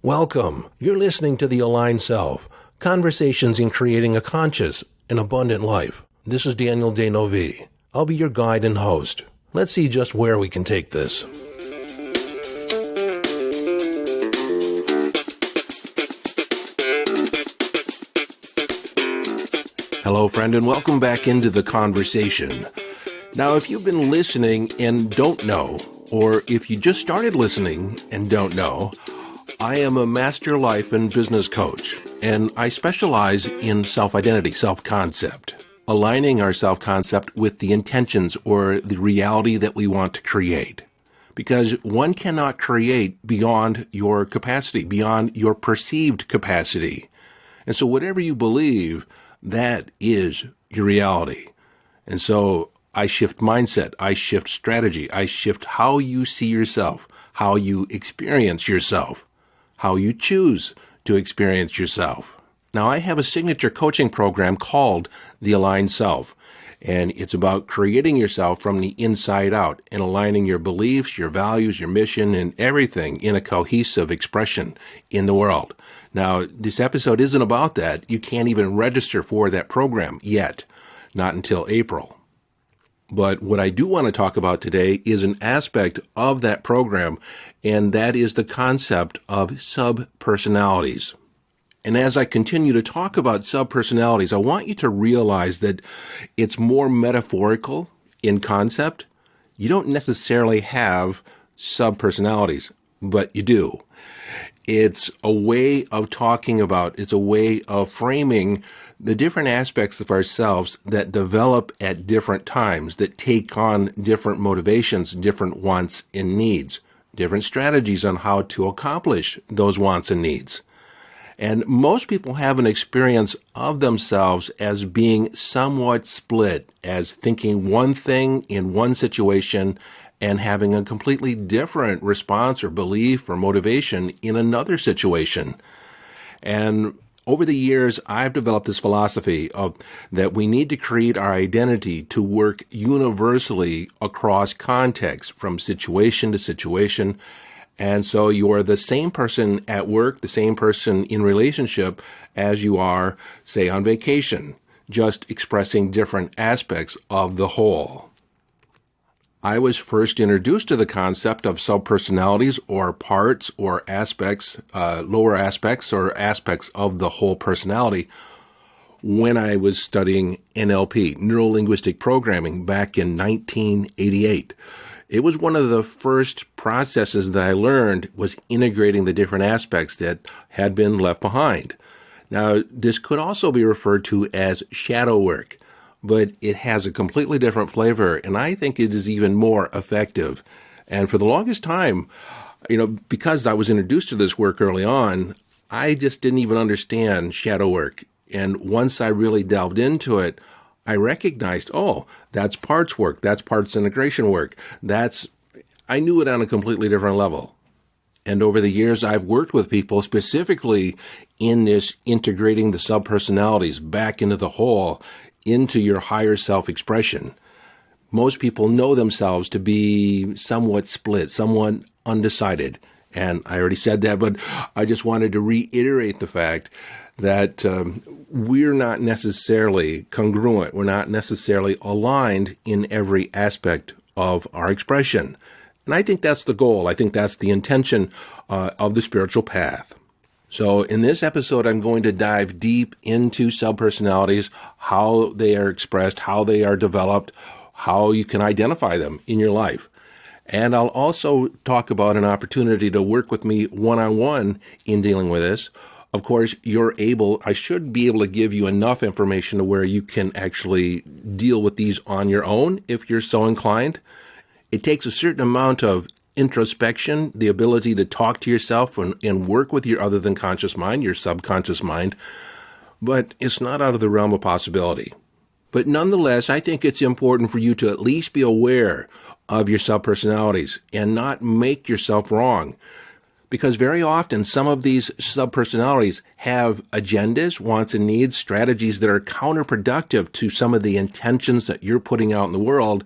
Welcome. You're listening to The Aligned Self, Conversations in Creating a Conscious and Abundant Life. This is Daniel Denovi. I'll be your guide and host. Let's see just where we can take this. Hello, friend, and welcome back into the conversation. Now, if you've been listening and don't know, or if you just started listening and don't know, I am a master life and business coach, and I specialize in self-identity, self-concept, aligning our self-concept with the intentions or the reality that we want to create. Because one cannot create beyond your capacity, beyond your perceived capacity. And so whatever you believe, that is your reality. And so I shift mindset, I shift strategy, I shift how you see yourself, how you experience yourself, how you choose to experience yourself. Now, I have a signature coaching program called The Aligned Self, and it's about creating yourself from the inside out and aligning your beliefs, your values, your mission, and everything in a cohesive expression in the world. Now, this episode isn't about that. You can't even register for that program yet, not until April. But what I do want to talk about today is an aspect of that program, and that is the concept of subpersonalities. And as I continue to talk about subpersonalities, I want you to realize that it's more metaphorical in concept. You don't necessarily have subpersonalities, but you do. It's a way of talking about, it's a way of framing the different aspects of ourselves that develop at different times, that take on different motivations, different wants and needs, different strategies on how to accomplish those wants and needs. And most people have an experience of themselves as being somewhat split, as thinking one thing in one situation and having a completely different response or belief or motivation in another situation. And over the years, I've developed this philosophy of that we need to create our identity to work universally across context, from situation to situation. And so you are the same person at work, the same person in relationship as you are, say, on vacation, just expressing different aspects of the whole. I was first introduced to the concept of subpersonalities, or parts or aspects, lower aspects or aspects of the whole personality, when I was studying NLP, neuro-linguistic programming, back in 1988. It was one of the first processes that I learned was integrating the different aspects that had been left behind. Now, this could also be referred to as shadow work, but it has a completely different flavor, and I think it is even more effective. And for the longest time, because I was introduced to this work early on, I just didn't even understand shadow work. And once I really delved into it, I recognized, that's parts work, that's parts integration work. I knew it on a completely different level. And over the years, I've worked with people specifically in this integrating the subpersonalities back into the whole, into your higher self-expression. Most people know themselves to be somewhat split, somewhat undecided. And I already said that, but I just wanted to reiterate the fact that we're not necessarily congruent. We're not necessarily aligned in every aspect of our expression. And I think that's the goal. I think that's the intention of the spiritual path. So in this episode, I'm going to dive deep into subpersonalities, how they are expressed, how they are developed, how you can identify them in your life. And I'll also talk about an opportunity to work with me one-on-one in dealing with this. Of course, I should be able to give you enough information to where you can actually deal with these on your own if you're so inclined. It takes a certain amount of introspection, the ability to talk to yourself and work with your other than conscious mind, your subconscious mind, but it's not out of the realm of possibility. But nonetheless, I think it's important for you to at least be aware of your subpersonalities and not make yourself wrong. Because very often, some of these subpersonalities have agendas, wants and needs, strategies that are counterproductive to some of the intentions that you're putting out in the world.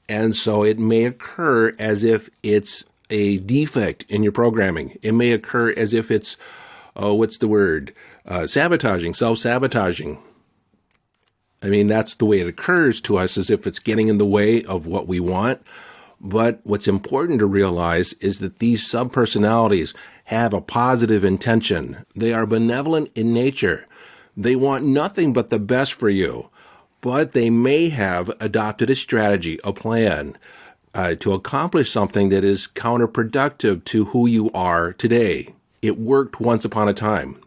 And so it may occur as if it's a defect in your programming. It may occur as if it's, sabotaging, self-sabotaging. I mean, that's the way it occurs to us, as if it's getting in the way of what we want. But what's important to realize is that these subpersonalities have a positive intention. They are benevolent in nature. They want nothing but the best for you. But they may have adopted a strategy, a plan, to accomplish something that is counterproductive to who you are today. It worked once upon a time,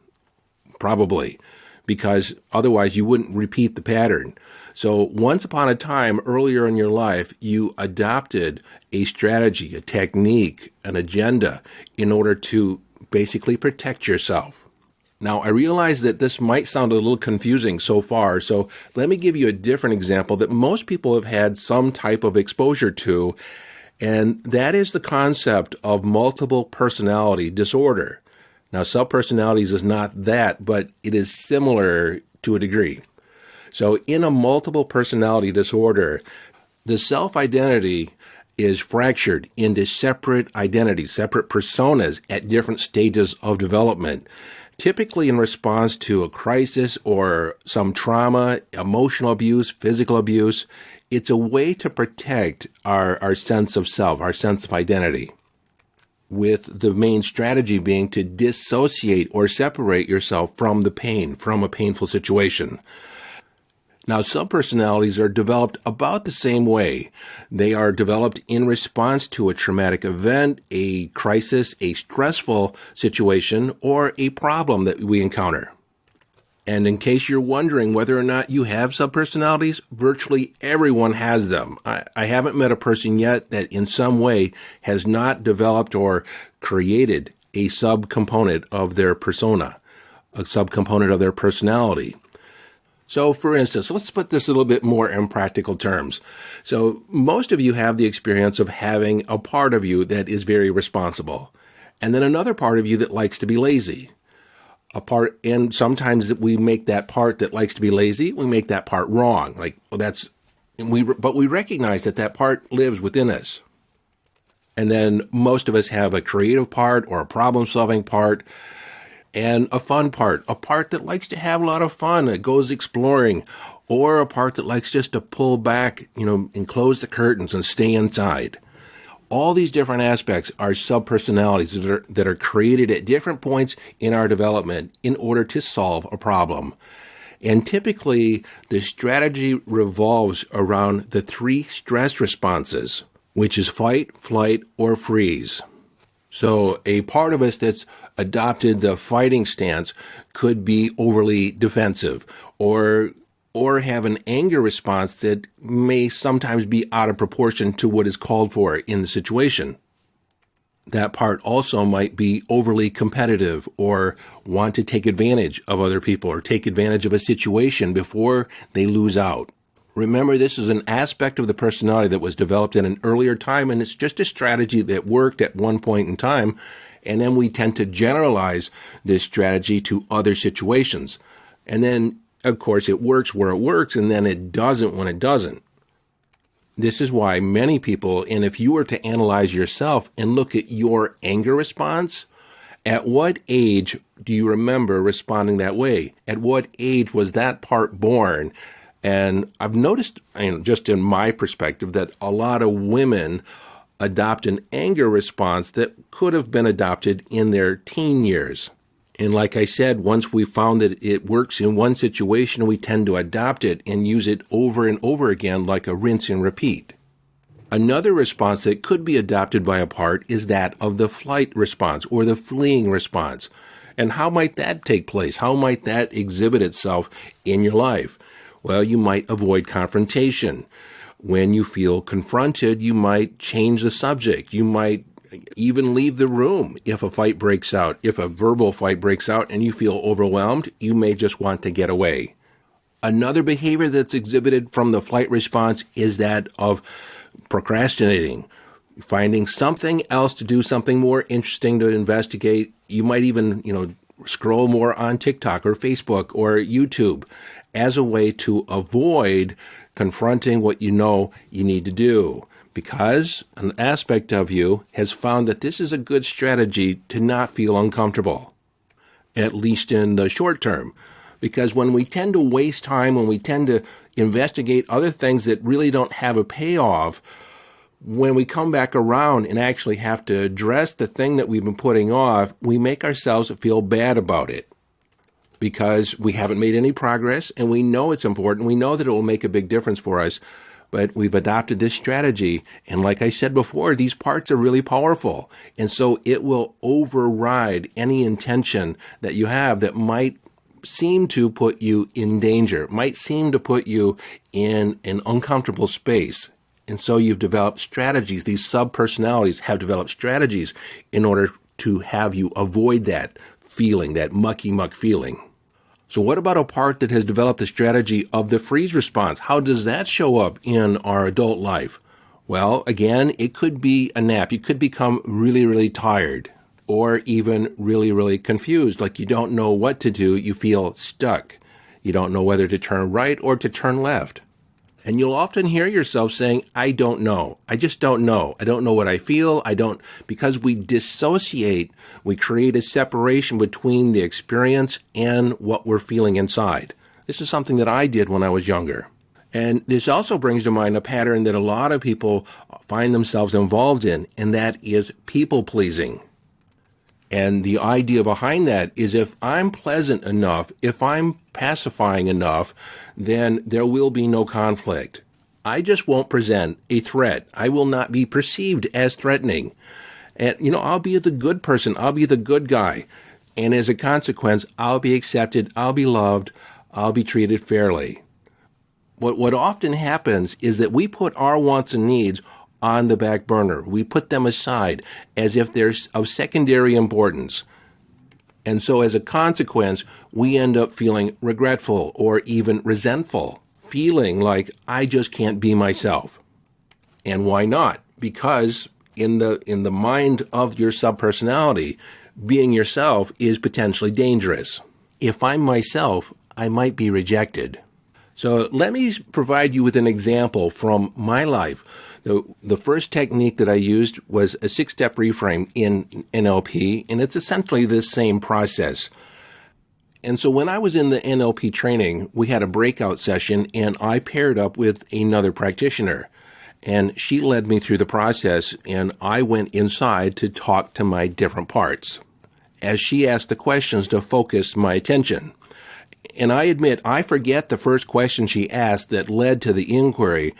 probably, because otherwise you wouldn't repeat the pattern. So once upon a time, earlier in your life, you adopted a strategy, a technique, an agenda in order to basically protect yourself. Now, I realize that this might sound a little confusing so far, so let me give you a different example that most people have had some type of exposure to, and that is the concept of multiple personality disorder. Now, subpersonalities is not that, but it is similar to a degree. So in a multiple personality disorder, the self-identity is fractured into separate identities, separate personas at different stages of development, typically in response to a crisis or some trauma, emotional abuse, physical abuse. It's a way to protect our sense of self, our sense of identity, with the main strategy being to dissociate or separate yourself from the pain, from a painful situation. Now, subpersonalities are developed about the same way. They are developed in response to a traumatic event, a crisis, a stressful situation, or a problem that we encounter. And in case you're wondering whether or not you have subpersonalities, virtually everyone has them. I haven't met a person yet that in some way has not developed or created a subcomponent of their persona, a subcomponent of their personality. So, for instance, let's put this a little bit more in practical terms. So, most of you have the experience of having a part of you that is very responsible, and then another part of you that likes to be lazy. And sometimes we make that part that likes to be lazy, we make that part wrong. But we recognize that part lives within us. And then most of us have a creative part or a problem-solving part, and a fun part, a part that likes to have a lot of fun, that goes exploring, or a part that likes just to pull back, and close the curtains and stay inside. All these different aspects are subpersonalities that are created at different points in our development in order to solve a problem. And typically, the strategy revolves around the 3 stress responses, which is fight, flight, or freeze. So a part of us that's adopted the fighting stance could be overly defensive or have an anger response that may sometimes be out of proportion to what is called for in the situation. That part also might be overly competitive or want to take advantage of other people or take advantage of a situation before they lose out. Remember, this is an aspect of the personality that was developed in an earlier time, and it's just a strategy that worked at one point in time, and then we tend to generalize this strategy to other situations. And then, of course, it works where it works, and then it doesn't when it doesn't. This is why many people, and if you were to analyze yourself and look at your anger response, at what age do you remember responding that way? At what age was that part born? And I've noticed, just in my perspective, that a lot of women adopt an anger response that could have been adopted in their teen years. And like I said, once we found that it works in one situation, we tend to adopt it and use it over and over again like a rinse and repeat. Another response that could be adopted by a part is that of the flight response or the fleeing response. And how might that take place? How might that exhibit itself in your life? Well, you might avoid confrontation. When you feel confronted, you might change the subject. You might even leave the room if a fight breaks out. If a verbal fight breaks out and you feel overwhelmed, you may just want to get away. Another behavior that's exhibited from the flight response is that of procrastinating, finding something else to do, something more interesting to investigate. You might even, scroll more on TikTok or Facebook or YouTube as a way to avoid confronting what you know you need to do, because an aspect of you has found that this is a good strategy to not feel uncomfortable, at least in the short term. Because when we tend to waste time, when we tend to investigate other things that really don't have a payoff, when we come back around and actually have to address the thing that we've been putting off, we make ourselves feel bad about it because we haven't made any progress, and we know it's important. We know that it will make a big difference for us, but we've adopted this strategy. And like I said before, these parts are really powerful. And so it will override any intention that you have that might seem to put you in danger, might seem to put you in an uncomfortable space. And so you've developed strategies. These subpersonalities have developed strategies in order to have you avoid that feeling, that mucky muck feeling. So what about a part that has developed the strategy of the freeze response? How does that show up in our adult life? Well, again, it could be a nap. You could become really, really tired, or even really, really confused, like you don't know what to do. You feel stuck. You don't know whether to turn right or to turn left. And you'll often hear yourself saying, I don't know. I just don't know. I don't know what I feel. Because we dissociate, we create a separation between the experience and what we're feeling inside. This is something that I did when I was younger. And this also brings to mind a pattern that a lot of people find themselves involved in, and that is people pleasing. And the idea behind that is if I'm pleasant enough, if I'm pacifying enough, then there will be no conflict. I just won't present a threat. I will not be perceived as threatening. And, I'll be the good person. I'll be the good guy. And as a consequence, I'll be accepted. I'll be loved. I'll be treated fairly. What often happens is that we put our wants and needs on the back burner. We put them aside as if they're of secondary importance. And so as a consequence, we end up feeling regretful or even resentful, feeling like I just can't be myself. And why not? Because in the mind of your subpersonality, being yourself is potentially dangerous. If I'm myself, I might be rejected. So let me provide you with an example from my life. The first technique that I used was a 6-step reframe in NLP, and it's essentially this same process. And so when I was in the NLP training, we had a breakout session, and I paired up with another practitioner. And she led me through the process, and I went inside to talk to my different parts as she asked the questions to focus my attention. And I admit, I forget the first question she asked that led to the inquiry,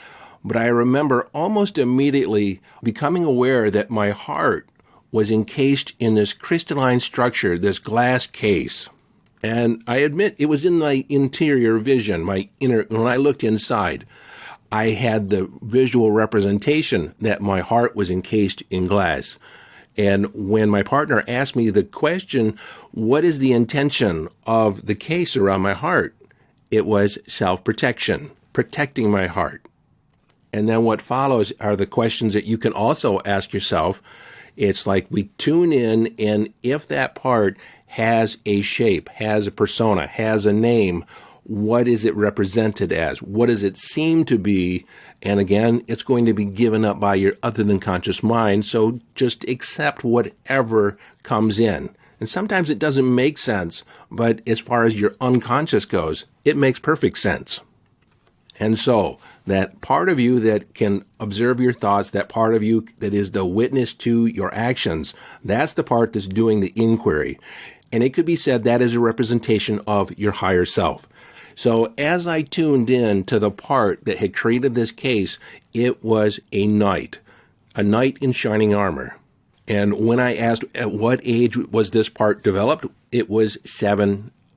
but I remember almost immediately becoming aware that my heart was encased in this crystalline structure, this glass case. And I admit it was in my interior vision, when I looked inside, I had the visual representation that my heart was encased in glass. And when my partner asked me the question, what is the intention of the case around my heart? It was self-protection, protecting my heart. And then what follows are the questions that you can also ask yourself. It's like we tune in, and if that part has a shape, has a persona, has a name, what is it represented as? What does it seem to be? And again, it's going to be given up by your other than conscious mind, so just accept whatever comes in. And sometimes it doesn't make sense, but as far as your unconscious goes, it makes perfect sense. And so that part of you that can observe your thoughts, that part of you that is the witness to your actions, that's the part that's doing the inquiry. And it could be said that is a representation of your higher self. So as I tuned in to the part that had created this case, it was a knight in shining armor. And when I asked at what age was this part developed, it was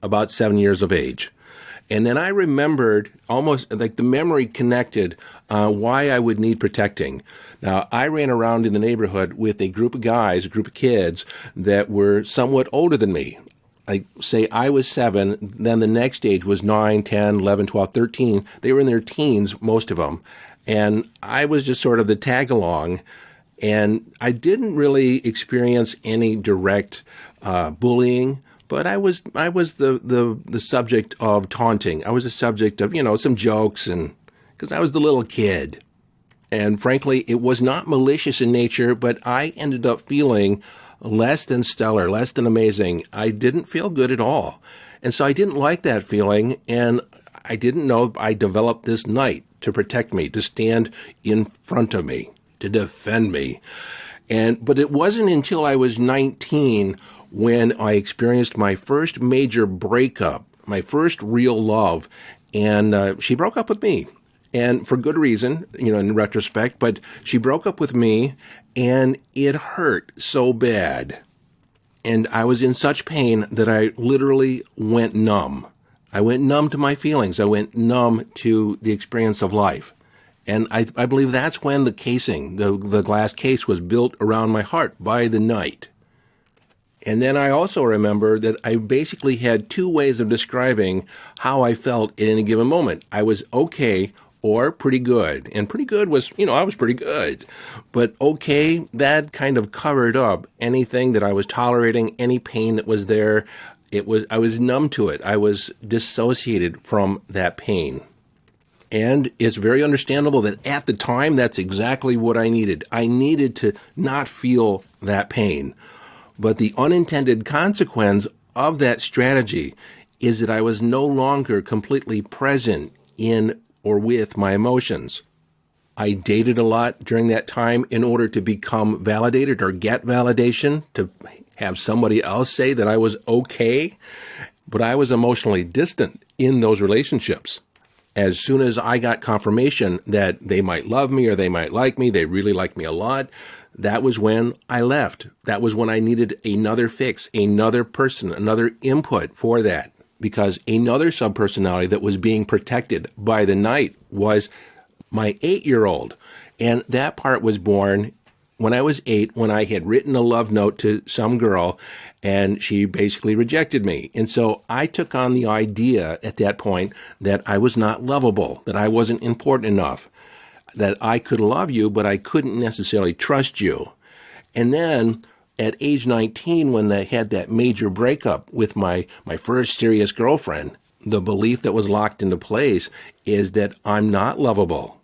about 7 years of age. And then I remembered almost like the memory connected why I would need protecting. Now, I ran around in the neighborhood with a group of guys, a group of kids that were somewhat older than me. Like, say I was 7, then the next age was 9, 10, 11, 12, 13. They were in their teens, most of them. And I was just sort of the tag-along. And I didn't really experience any direct bullying. But I was the subject of taunting. I was the subject of, some jokes, and because I was the little kid. And frankly, it was not malicious in nature, but I ended up feeling less than stellar, less than amazing. I didn't feel good at all. And so I didn't like that feeling, and I didn't know I developed this knight to protect me, to stand in front of me, to defend me. But it wasn't until I was 19 when I experienced my first major breakup, my first real love, and she broke up with me. And for good reason, in retrospect, but she broke up with me, and it hurt so bad. And I was in such pain that I literally went numb. I went numb to my feelings. I went numb to the experience of life. And I believe that's when the casing, the glass case, was built around my heart by the night. And then I also remember that I basically had two ways of describing how I felt at any given moment. I was okay or pretty good. And pretty good was, I was pretty good. But okay, that kind of covered up anything that I was tolerating, any pain that was there. I was numb to it. I was dissociated from that pain. And it's very understandable that at the time, that's exactly what I needed. I needed to not feel that pain. But the unintended consequence of that strategy is that I was no longer completely present in or with my emotions. I dated a lot during that time in order to become validated or get validation, to have somebody else say that I was okay. But I was emotionally distant in those relationships. As soon as I got confirmation that they might love me or they might like me, they really like me a lot, that was when I left. That was when I needed another fix, another person, another input for that. Because another subpersonality that was being protected by the night was my 8-year-old. And that part was born when I was 8, when I had written a love note to some girl, and she basically rejected me. And so I took on the idea at that point that I was not lovable, that I wasn't important enough, that I could love you, but I couldn't necessarily trust you. And then at age 19, when I had that major breakup with my first serious girlfriend, the belief that was locked into place is that I'm not lovable.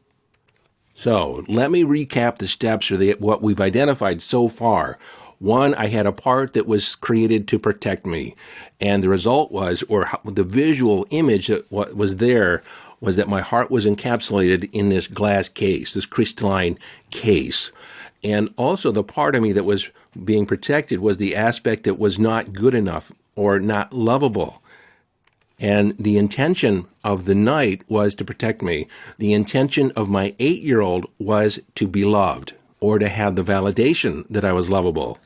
So let me recap the steps or what we've identified so far. One, I had a part that was created to protect me. And the result was, the visual image that was there, was that my heart was encapsulated in this glass case, this crystalline case. And also the part of me that was being protected was the aspect that was not good enough or not lovable. And the intention of the night was to protect me. The intention of my 8-year-old was to be loved or to have the validation that I was lovable.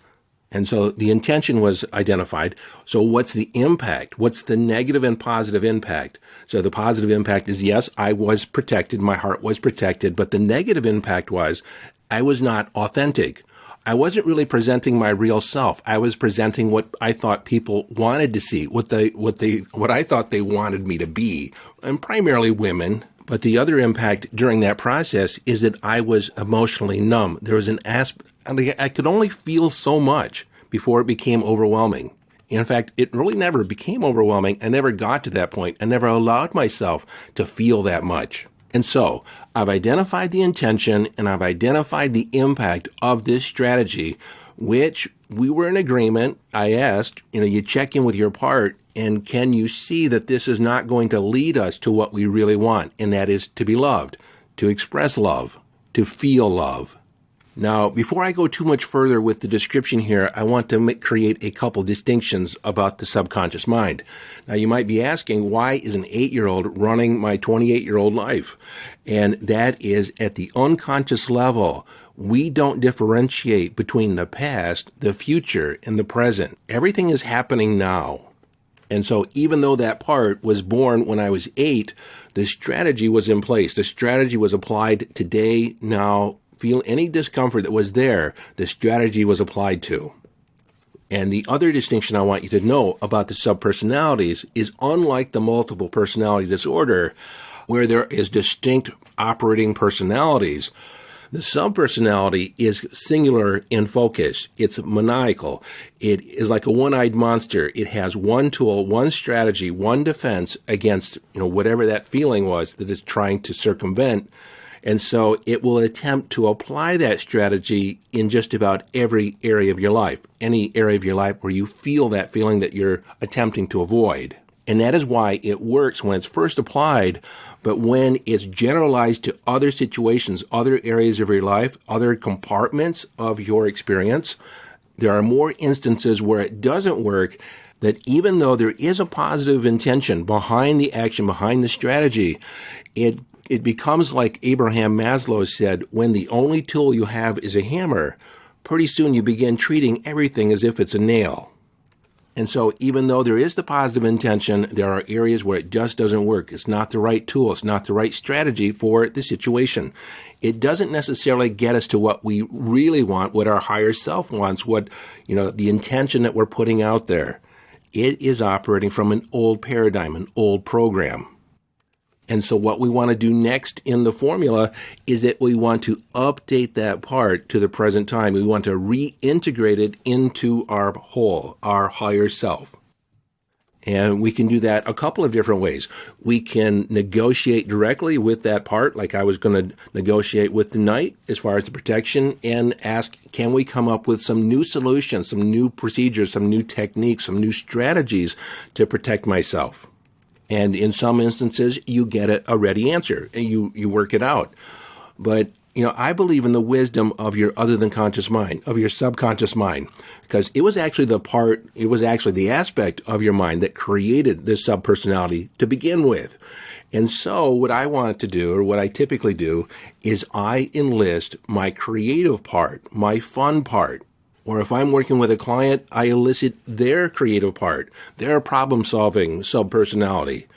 And so the intention was identified. So what's the impact? What's the negative and positive impact? So the positive impact is, yes, I was protected. My heart was protected. But the negative impact was I was not authentic. I wasn't really presenting my real self. I was presenting what I thought people wanted to see, what I thought they wanted me to be, and primarily women. But the other impact during that process is that I was emotionally numb. There was an aspect, I could only feel so much before it became overwhelming. In fact, it really never became overwhelming. I never got to that point. I never allowed myself to feel that much. And so I've identified the intention and I've identified the impact of this strategy, which we were in agreement. I asked, you check in with your part, and can you see that this is not going to lead us to what we really want? And that is to be loved, to express love, to feel love. Now, before I go too much further with the description here, I want to create a couple distinctions about the subconscious mind. Now, you might be asking, why is an 8-year-old running my 28-year-old life? And that is, at the unconscious level, we don't differentiate between the past, the future, and the present. Everything is happening now. And so even though that part was born when I was 8, the strategy was in place. The strategy was applied today, now. Feel any discomfort that was there, the strategy was applied to. And the other distinction I want you to know about the subpersonalities is, unlike the multiple personality disorder, where there is distinct operating personalities, the subpersonality is singular in focus. It's maniacal. It is like a one-eyed monster. It has one tool, one strategy, one defense against, whatever that feeling was that it's trying to circumvent. And so it will attempt to apply that strategy in just about every area of your life, any area of your life where you feel that feeling that you're attempting to avoid. And that is why it works when it's first applied, but when it's generalized to other situations, other areas of your life, other compartments of your experience, there are more instances where it doesn't work, that even though there is a positive intention behind the action, behind the strategy, it becomes like Abraham Maslow said, when the only tool you have is a hammer, pretty soon you begin treating everything as if it's a nail. And so even though there is the positive intention, there are areas where it just doesn't work. It's not the right tool. It's not the right strategy for the situation. It doesn't necessarily get us to what we really want, what our higher self wants, what, the intention that we're putting out there. It is operating from an old paradigm, an old program. And so what we want to do next in the formula is that we want to update that part to the present time. We want to reintegrate it into our whole, our higher self. And we can do that a couple of different ways. We can negotiate directly with that part, like I was going to negotiate with the knight as far as the protection, and ask, can we come up with some new solutions, some new procedures, some new techniques, some new strategies to protect myself? And in some instances, you get a ready answer and you work it out. But, I believe in the wisdom of your other than conscious mind, of your subconscious mind, because it was actually the aspect of your mind that created this subpersonality to begin with. And so what I want to do, or what I typically do, is I enlist my creative part, my fun part. Or if I'm working with a client, I elicit their creative part, their problem-solving subpersonality.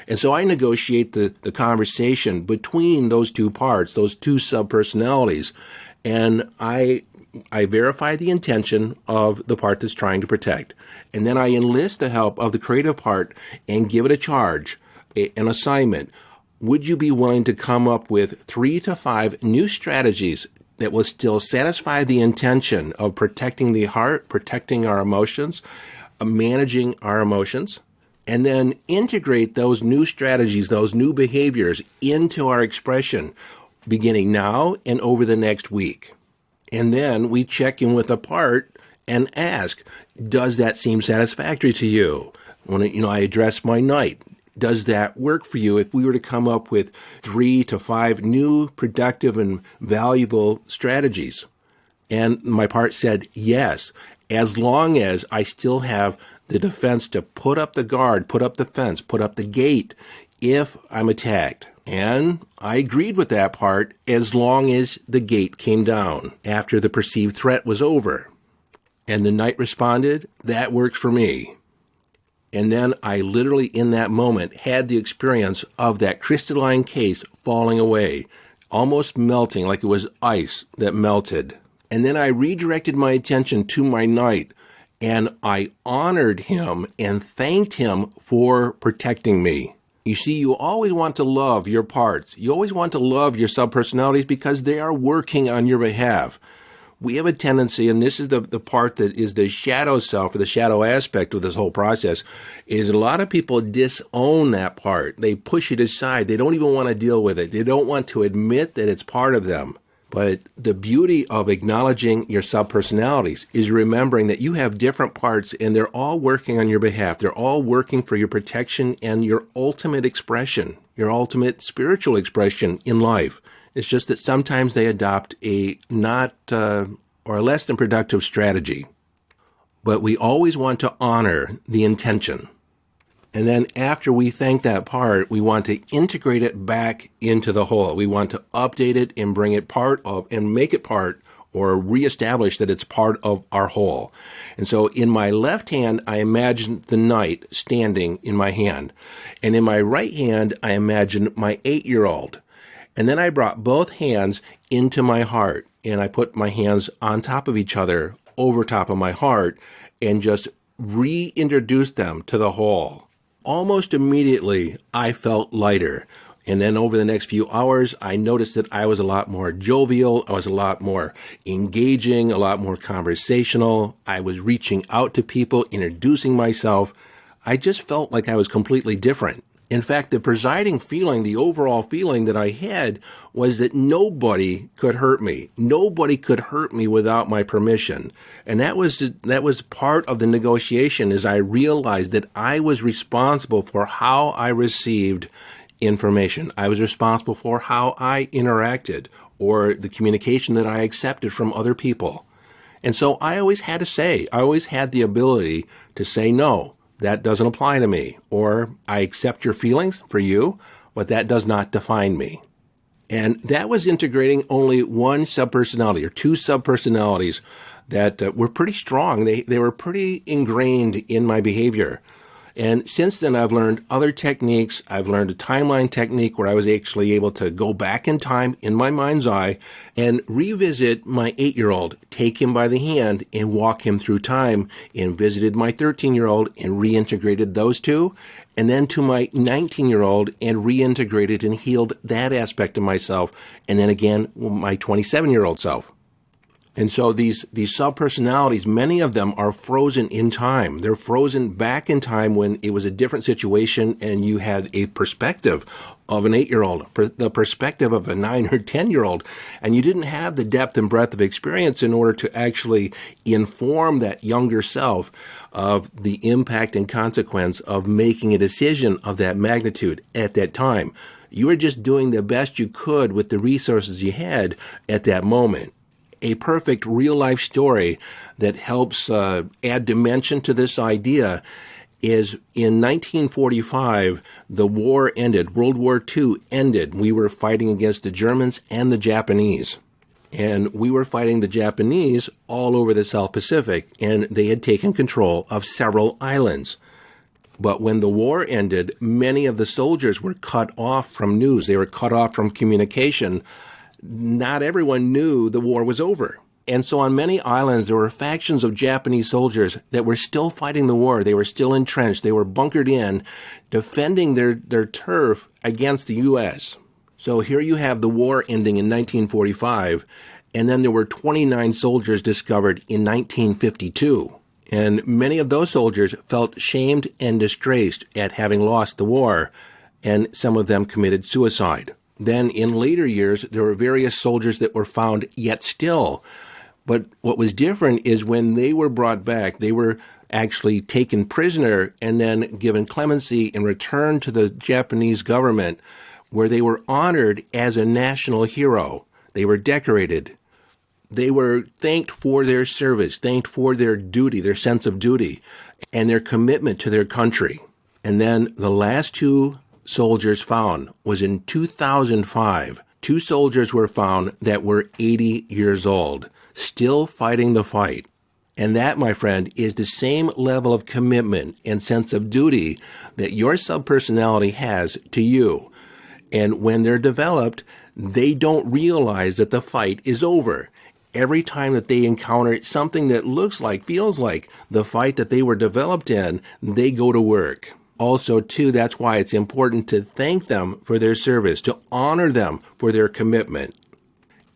And so I negotiate the conversation between those two parts, those two subpersonalities, and I verify the intention of the part that's trying to protect. And then I enlist the help of the creative part and give it a charge, an assignment. Would you be willing to come up with 3 to 5 new strategies that will still satisfy the intention of protecting the heart, protecting our emotions, managing our emotions, and then integrate those new strategies, those new behaviors into our expression, beginning now and over the next week. And then we check in with the part and ask, does that seem satisfactory to you? When I address my knight, does that work for you if we were to come up with 3 to 5 new productive and valuable strategies? And my part said yes, as long as I still have the defense to put up the guard, put up the fence, put up the gate if I'm attacked. And I agreed with that part as long as the gate came down after the perceived threat was over. And the knight responded, that works for me. And then I literally in that moment had the experience of that crystalline case falling away, almost melting like it was ice that melted. And then I redirected my attention to my knight, and I honored him and thanked him for protecting me. You see, you always want to love your parts. You always want to love your subpersonalities because they are working on your behalf. We have a tendency, and this is the part that is the shadow self, or the shadow aspect of this whole process, is a lot of people disown that part. They push it aside. They don't even want to deal with it. They don't want to admit that it's part of them. But the beauty of acknowledging your subpersonalities is remembering that you have different parts and they're all working on your behalf. They're all working for your protection and your ultimate expression, your ultimate spiritual expression in life. It's just that sometimes they adopt a not or a less than productive strategy. But we always want to honor the intention. And then after we thank that part, we want to integrate it back into the whole. We want to update it and bring it part of, and make it part, or reestablish that it's part of our whole. And so in my left hand, I imagine the knight standing in my hand. And in my right hand, I imagine my 8-year-old. And then I brought both hands into my heart, and I put my hands on top of each other, over top of my heart, and just reintroduced them to the whole. Almost immediately, I felt lighter. And then over the next few hours, I noticed that I was a lot more jovial. I was a lot more engaging, a lot more conversational. I was reaching out to people, introducing myself. I just felt like I was completely different. In fact, the presiding feeling, the overall feeling that I had was that nobody could hurt me. Nobody could hurt me without my permission. And that was part of the negotiation, as I realized that I was responsible for how I received information. I was responsible for how I interacted or the communication that I accepted from other people. And so I always had a say. I always had the ability to say no. That doesn't apply to me, or I accept your feelings for you, but that does not define me. And that was integrating only one subpersonality or two subpersonalities that were pretty strong. They were pretty ingrained in my behavior. And since then, I've learned other techniques. I've learned a timeline technique where I was actually able to go back in time in my mind's eye and revisit my 8-year-old, take him by the hand and walk him through time, and visited my 13-year-old and reintegrated those two, and then to my 19-year-old and reintegrated and healed that aspect of myself, and then again, my 27-year-old self. And so these subpersonalities, many of them are frozen in time. They're frozen back in time when it was a different situation and you had a perspective of an 8-year-old, the perspective of a 9 or 10-year-old, and you didn't have the depth and breadth of experience in order to actually inform that younger self of the impact and consequence of making a decision of that magnitude at that time. You were just doing the best you could with the resources you had at that moment. A perfect real-life story that helps add dimension to this idea is in 1945, the war ended. World War II ended. We were fighting against the Germans and the Japanese. And we were fighting the Japanese all over the South Pacific, and they had taken control of several islands. But when the war ended, many of the soldiers were cut off from news. They were cut off from communication. Not everyone knew the war was over. And so on many islands, there were factions of Japanese soldiers that were still fighting the war. They were still entrenched. They were bunkered in, defending their turf against the U.S. So here you have the war ending in 1945, and then there were 29 soldiers discovered in 1952. And many of those soldiers felt shamed and disgraced at having lost the war, and some of them committed suicide. Then in later years, there were various soldiers that were found yet still. But what was different is when they were brought back, they were actually taken prisoner and then given clemency and returned to the Japanese government, where they were honored as a national hero. They were decorated. They were thanked for their service, thanked for their duty, their sense of duty, and their commitment to their country. And then the last two soldiers found was in 2005. 2 soldiers were found that were 80 years old, still fighting the fight. And that, my friend, is the same level of commitment and sense of duty that your subpersonality has to you. And when they're developed, they don't realize that the fight is over. Every time that they encounter something that looks like, feels like the fight that they were developed in, they go to work. Also, too, that's why it's important to thank them for their service, to honor them for their commitment,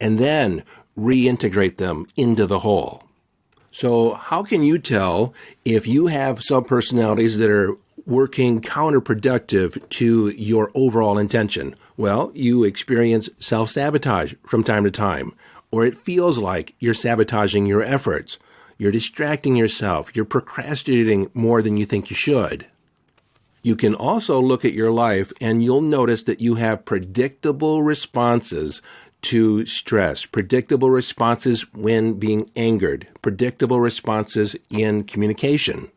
and then reintegrate them into the whole. So how can you tell if you have subpersonalities that are working counterproductive to your overall intention? Well, you experience self-sabotage from time to time, or it feels like you're sabotaging your efforts. You're distracting yourself. You're procrastinating more than you think you should. You can also look at your life and you'll notice that you have predictable responses to stress, predictable responses when being angered, predictable responses in communication.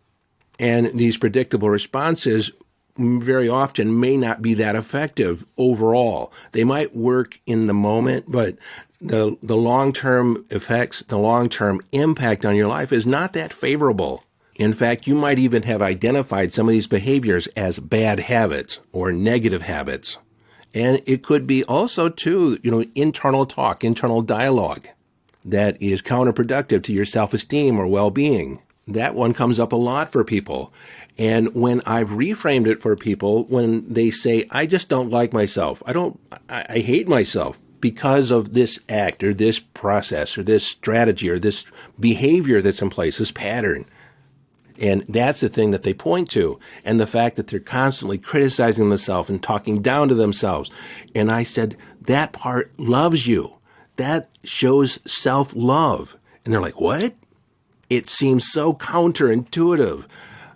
And these predictable responses very often may not be that effective overall. They might work in the moment, but the long-term effects, the long-term impact on your life is not that favorable. In fact, you might even have identified some of these behaviors as bad habits or negative habits. And it could be also, too, internal talk, internal dialogue that is counterproductive to your self-esteem or well-being. That one comes up a lot for people. And when I've reframed it for people, when they say, I just don't like myself, I hate myself because of this act or this process or this strategy or this behavior that's in place, this pattern. And that's the thing that they point to. And the fact that they're constantly criticizing themselves and talking down to themselves. And I said, that part loves you. That shows self-love. And they're like, what? It seems so counterintuitive.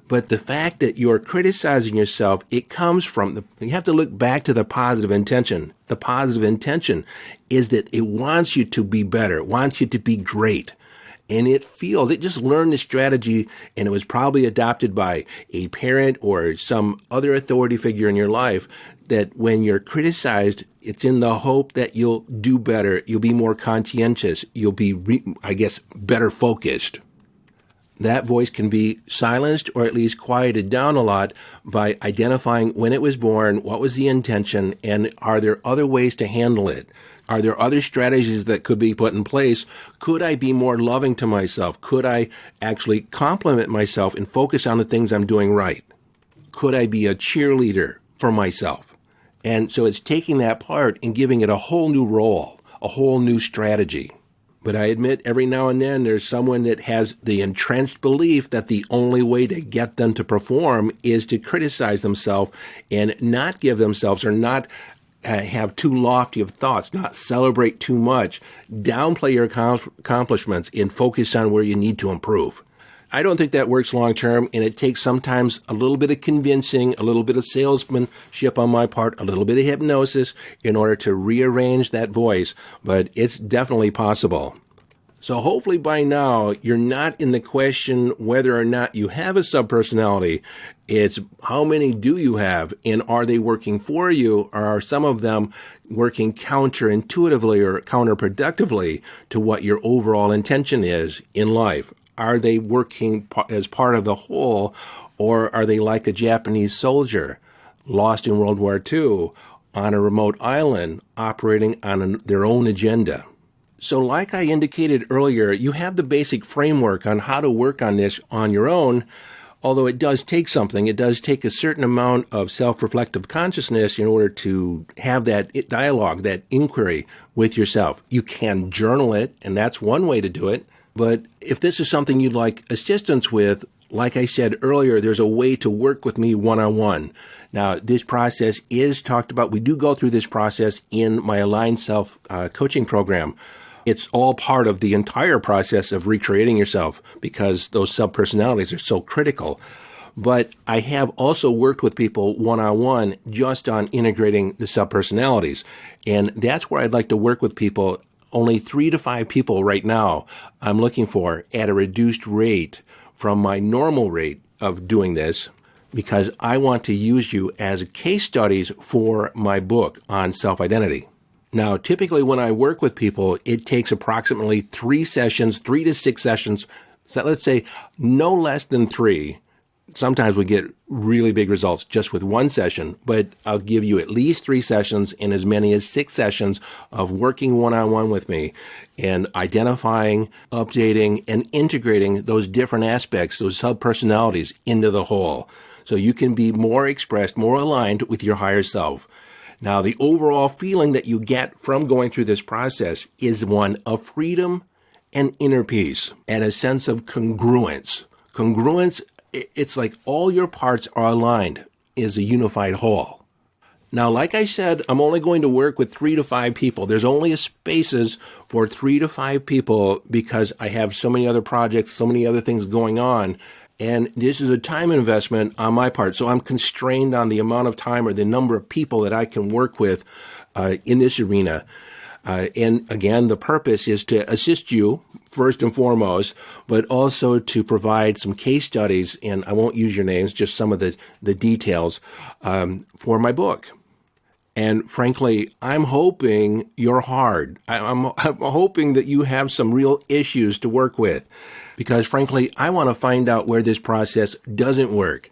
But the fact that you're criticizing yourself, it comes from you have to look back to the positive intention. The positive intention is that it wants you to be better, it wants you to be great. And it just learned the strategy, and it was probably adopted by a parent or some other authority figure in your life, that when you're criticized, it's in the hope that you'll do better, you'll be more conscientious, you'll be, better focused. That voice can be silenced or at least quieted down a lot by identifying when it was born, what was the intention, and are there other ways to handle it? Are there other strategies that could be put in place? Could I be more loving to myself? Could I actually compliment myself and focus on the things I'm doing right? Could I be a cheerleader for myself? And so it's taking that part and giving it a whole new role, a whole new strategy. But I admit every now and then there's someone that has the entrenched belief that the only way to get them to perform is to criticize themselves and not give themselves or not have too lofty of thoughts, not celebrate too much, downplay your accomplishments and focus on where you need to improve. I don't think that works long term, and it takes sometimes a little bit of convincing, a little bit of salesmanship on my part, a little bit of hypnosis in order to rearrange that voice, but it's definitely possible. So hopefully by now you're not in the question whether or not you have a subpersonality. It's how many do you have, and are they working for you, or are some of them working counterintuitively or counterproductively to what your overall intention is in life? Are they working as part of the whole, or are they like a Japanese soldier lost in World War II on a remote island operating on their own agenda? So like I indicated earlier, you have the basic framework on how to work on this on your own, although it does take something. It does take a certain amount of self-reflective consciousness in order to have that dialogue, that inquiry with yourself. You can journal it, and that's one way to do it. But if this is something you'd like assistance with, like I said earlier, there's a way to work with me one-on-one. Now, this process is talked about. We do go through this process in my Aligned Self coaching program. It's all part of the entire process of recreating yourself because those subpersonalities are so critical. But I have also worked with people one-on-one just on integrating the subpersonalities. And that's where I'd like to work with people. Only 3 to 5 people right now I'm looking for at a reduced rate from my normal rate of doing this, because I want to use you as case studies for my book on self-identity. Now, typically when I work with people, it takes approximately 3 sessions, 3 to 6 sessions. So let's say no less than 3. Sometimes we get really big results just with 1 session, but I'll give you at least 3 sessions and as many as 6 sessions of working one-on-one with me and identifying, updating, and integrating those different aspects, those subpersonalities into the whole, so you can be more expressed, more aligned with your higher self. Now, the overall feeling that you get from going through this process is one of freedom and inner peace and a sense of congruence. Congruence, it's like all your parts are aligned as a unified whole. Now, like I said, I'm only going to work with 3 to 5 people. There's only spaces for 3 to 5 people because I have so many other projects, so many other things going on. And this is a time investment on my part. So I'm constrained on the amount of time or the number of people that I can work with in this arena. And again, the purpose is to assist you first and foremost, but also to provide some case studies, and I won't use your names, just some of the details for my book. And frankly, I'm hoping you're hard. I'm hoping that you have some real issues to work with, because frankly, I want to find out where this process doesn't work.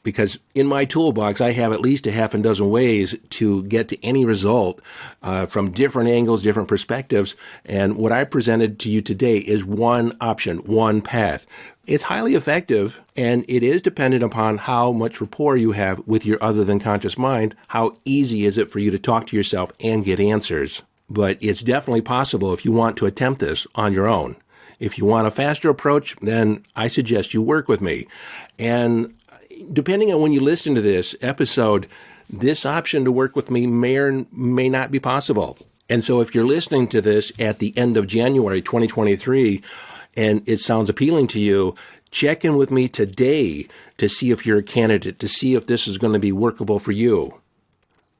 Because in my toolbox, I have at least a half a dozen ways to get to any result from different angles, different perspectives. And what I presented to you today is one option, one path. It's highly effective, and it is dependent upon how much rapport you have with your other than conscious mind. How easy is it for you to talk to yourself and get answers? But it's definitely possible if you want to attempt this on your own. If you want a faster approach, then I suggest you work with me. And depending on when you listen to this episode, this option to work with me may or may not be possible. And so if you're listening to this at the end of January 2023 and it sounds appealing to you, check in with me today to see if you're a candidate, to see if this is going to be workable for you.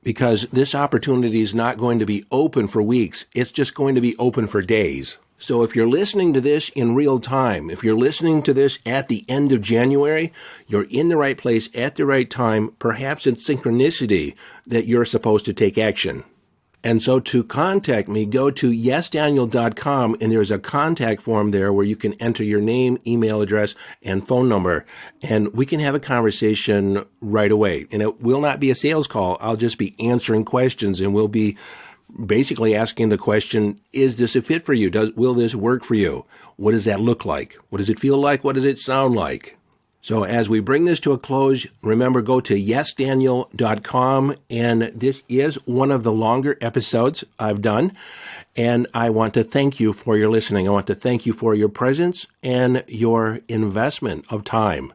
Because this opportunity is not going to be open for weeks. It's just going to be open for days. So if you're listening to this in real time, if you're listening to this at the end of January, you're in the right place at the right time, perhaps it's synchronicity that you're supposed to take action. And so to contact me, go to yesdaniel.com, and there's a contact form there where you can enter your name, email address, and phone number, and we can have a conversation right away. And it will not be a sales call. I'll just be answering questions, and we'll be basically asking the question, is this a fit for you? Will this work for you? What does that look like? What does it feel like? What does it sound like? So as we bring this to a close, remember, go to yesdaniel.com, and this is one of the longer episodes I've done, and I want to thank you for your listening. I want to thank you for your presence and your investment of time,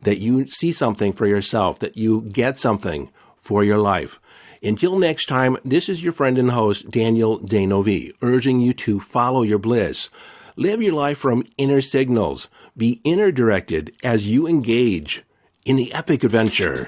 that you see something for yourself, that you get something for your life. Until next time, this is your friend and host, Daniel Denovi, urging you to follow your bliss. Live your life from inner signals. Be inner directed as you engage in the epic adventure.